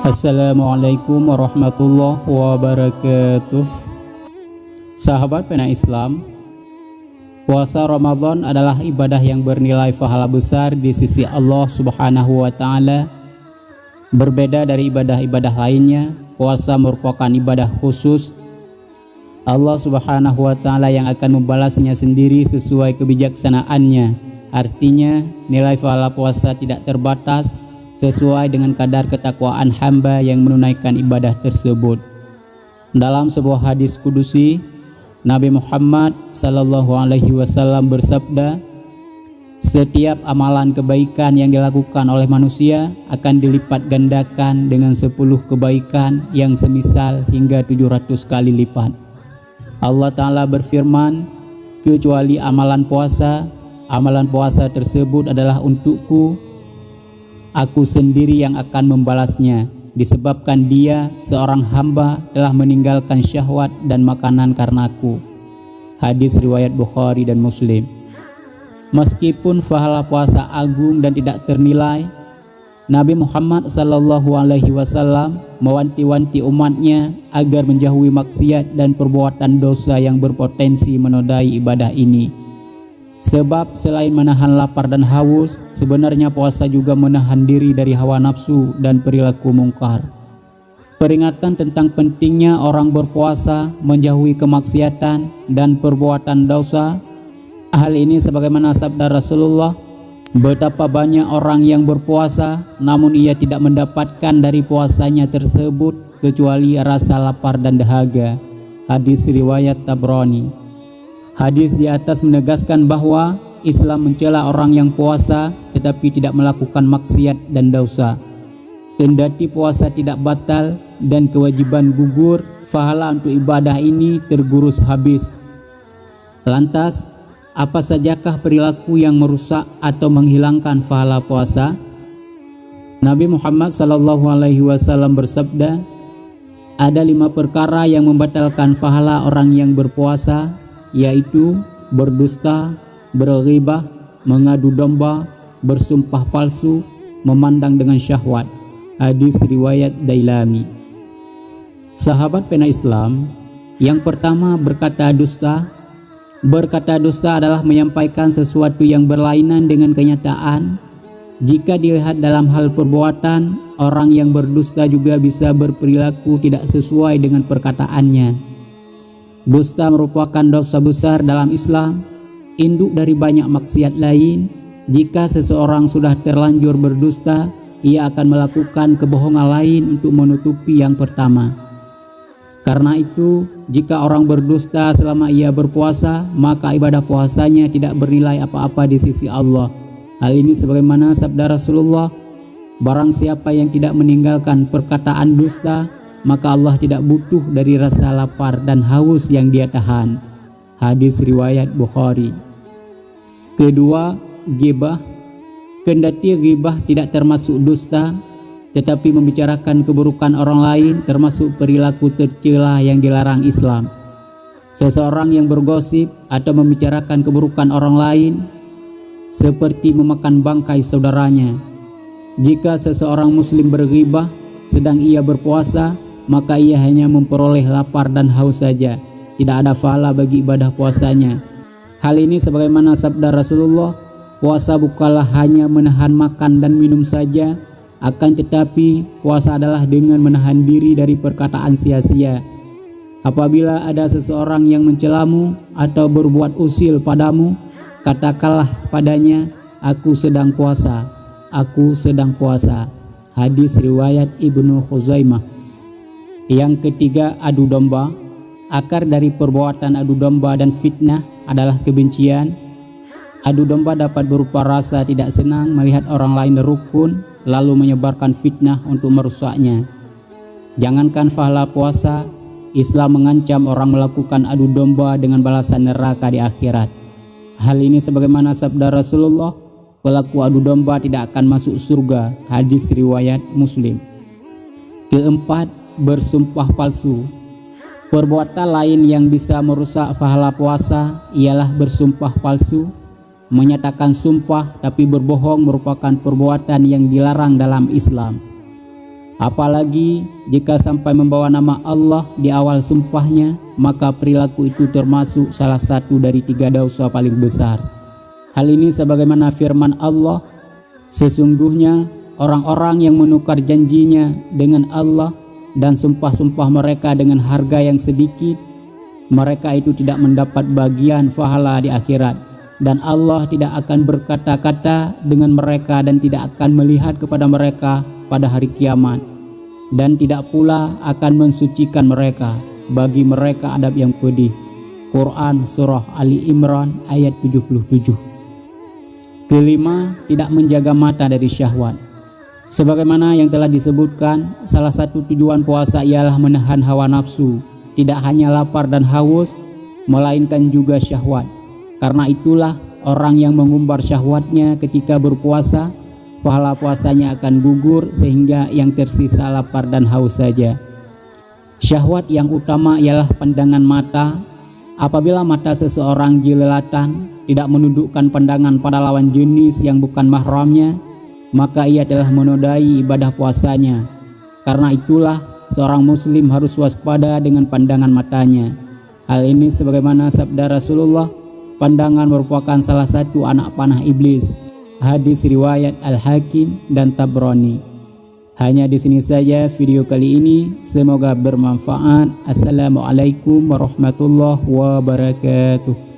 Assalamualaikum warahmatullahi wabarakatuh. Sahabat pena Islam, puasa Ramadan adalah ibadah yang bernilai pahala besar di sisi Allah Subhanahu wa Ta'ala. Berbeda dari ibadah-ibadah lainnya, puasa merupakan ibadah khusus Allah Subhanahu wa Ta'ala yang akan membalasnya sendiri sesuai kebijaksanaannya. Artinya, nilai pahala puasa tidak terbatas sesuai dengan kadar ketakwaan hamba yang menunaikan ibadah tersebut. Dalam sebuah hadis kudusi, Nabi Muhammad sallallahu alaihi wasallam bersabda, "Setiap amalan kebaikan yang dilakukan oleh manusia akan dilipat gandakan dengan 10 kebaikan yang semisal hingga 700 kali lipat." Allah Ta'ala berfirman, "Kecuali amalan puasa tersebut adalah untukku. Aku sendiri yang akan membalasnya, disebabkan dia seorang hamba telah meninggalkan syahwat dan makanan karenaku." Hadis riwayat Bukhari dan Muslim. Meskipun pahala puasa agung dan tidak ternilai, Nabi Muhammad sallallahu alaihi wasallam mewanti-wanti umatnya agar menjauhi maksiat dan perbuatan dosa yang berpotensi menodai ibadah ini. Sebab selain menahan lapar dan haus, sebenarnya puasa juga menahan diri dari hawa nafsu dan perilaku mungkar. Peringatan tentang pentingnya orang berpuasa menjauhi kemaksiatan dan perbuatan dosa. Hal ini sebagaimana sabda Rasulullah, "Betapa banyak orang yang berpuasa namun ia tidak mendapatkan dari puasanya tersebut kecuali rasa lapar dan dahaga." Hadis riwayat Tabrani. Hadis di atas menegaskan bahwa Islam mencela orang yang puasa tetapi tidak melakukan maksiat dan dosa. Kendati puasa tidak batal dan kewajiban gugur, pahala untuk ibadah ini tergurus habis. Lantas, apa sajakah perilaku yang merusak atau menghilangkan pahala puasa? Nabi Muhammad SAW bersabda, "Ada 5 perkara yang membatalkan pahala orang yang berpuasa, yaitu berdusta, berghibah, mengadu domba, bersumpah palsu, memandang dengan syahwat." Hadis riwayat Dailami. Sahabat pena Islam, yang pertama berkata dusta. Berkata dusta adalah menyampaikan sesuatu yang berlainan dengan kenyataan. Jika dilihat dalam hal perbuatan, orang yang berdusta juga bisa berperilaku tidak sesuai dengan perkataannya. Dusta merupakan dosa besar dalam Islam, induk dari banyak maksiat lain. Jika seseorang sudah terlanjur berdusta, ia akan melakukan kebohongan lain untuk menutupi yang pertama. Karena itu, jika orang berdusta selama ia berpuasa, maka ibadah puasanya tidak bernilai apa-apa di sisi Allah. Hal ini sebagaimana sabda Rasulullah, "Barang siapa yang tidak meninggalkan perkataan dusta, maka Allah tidak butuh dari rasa lapar dan haus yang dia tahan." Hadis riwayat Bukhari. Kedua, ghibah. Kendati ghibah tidak termasuk dusta, tetapi membicarakan keburukan orang lain termasuk perilaku tercela yang dilarang Islam. Seseorang yang bergosip atau membicarakan keburukan orang lain seperti memakan bangkai saudaranya. Jika seseorang muslim berghibah sedang ia berpuasa, maka ia hanya memperoleh lapar dan haus saja, tidak ada pahala bagi ibadah puasanya. Hal ini sebagaimana sabda Rasulullah, "Puasa bukanlah hanya menahan makan dan minum saja, akan tetapi puasa adalah dengan menahan diri dari perkataan sia-sia. Apabila ada seseorang yang mencelamu atau berbuat usil padamu, katakanlah padanya, 'Aku sedang puasa, aku sedang puasa.'" Hadis riwayat Ibnu Khuzaimah. Yang ketiga, adu domba. Akar dari perbuatan adu domba dan fitnah adalah kebencian. Adu domba dapat berupa rasa tidak senang melihat orang lain rukun, lalu menyebarkan fitnah untuk merusaknya. Jangankan pahala puasa, Islam mengancam orang melakukan adu domba dengan balasan neraka di akhirat. Hal ini sebagaimana sabda Rasulullah, "Pelaku adu domba tidak akan masuk surga." Hadis riwayat Muslim. Keempat, bersumpah palsu. Perbuatan lain yang bisa merusak pahala puasa ialah bersumpah palsu. Menyatakan sumpah tapi berbohong merupakan perbuatan yang dilarang dalam Islam. Apalagi jika sampai membawa nama Allah di awal sumpahnya, maka perilaku itu termasuk salah satu dari 3 dosa paling besar. Hal ini sebagaimana firman Allah, sesungguhnya orang-orang yang menukar janjinya dengan Allah dan sumpah-sumpah mereka dengan harga yang sedikit, mereka itu tidak mendapat bagian pahala di akhirat, dan Allah tidak akan berkata-kata dengan mereka dan tidak akan melihat kepada mereka pada hari kiamat, dan tidak pula akan mensucikan mereka. Bagi mereka adab yang pedih. Quran Surah Ali Imran ayat 77. Kelima, tidak menjaga mata dari syahwat. Sebagaimana yang telah disebutkan, salah satu tujuan puasa ialah menahan hawa nafsu, tidak hanya lapar dan haus, melainkan juga syahwat. Karena itulah orang yang mengumbar syahwatnya ketika berpuasa, pahala puasanya akan gugur sehingga yang tersisa lapar dan haus saja. Syahwat yang utama ialah pandangan mata. Apabila mata seseorang jelelatan, tidak menundukkan pandangan pada lawan jenis yang bukan mahramnya, maka ia telah menodai ibadah puasanya. Karena itulah seorang muslim harus waspada dengan pandangan matanya. Hal ini sebagaimana sabda Rasulullah, pandangan merupakan salah satu anak panah iblis. Hadis riwayat Al-Hakim dan Tabrani. Hanya di sini saja video kali ini, semoga bermanfaat. Assalamualaikum warahmatullahi wabarakatuh.